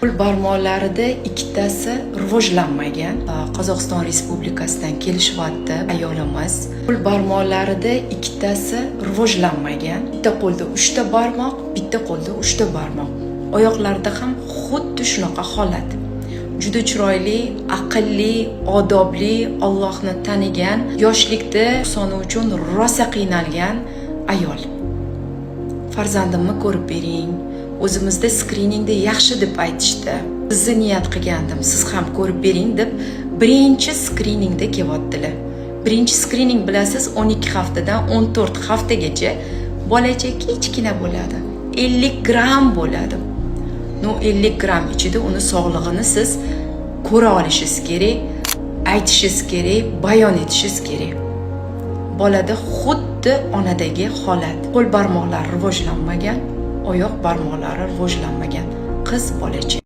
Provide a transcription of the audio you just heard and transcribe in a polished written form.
Qo'l barmoqlarida ikkitasi rivojlanmagan. Qozog'iston Respublikasidan kelishyapti ayolimiz. Qo'l barmoqlarida ikkitasi rivojlanmagan. Bitta qo'lda 3 ta barmoq, bitta qo'lda 3 ta barmoq. Oyoqlarda ham xuddi shunaqa holat. Juda chiroyli, aqlli, odobli, Allohni tanigan, yoshlikda soni uchun rosa qiynalgan ayol. Farzandimni ko'rib bering. O'zimizda skriningda yaxshi deb aytishdi. Sizni niyat qilgandim, siz ham ko'rib bering deb birinchi skriningda kelyaptilar. Birinchi skrining bilasiz 12 haftadan 14 haftagacha bolacha kichkina bo'ladi. 50 gram bo'ladi. 50 gram ichida uni sog'lig'ini siz ko'ra olishingiz kerak, aytishingiz kerak, bayon etishingiz kerak. Bolada xuddi onadagi holat. Qo'l barmoqlari rivojlanmagan, oyoq barmoqlari rivojlanmagan qiz bolacha.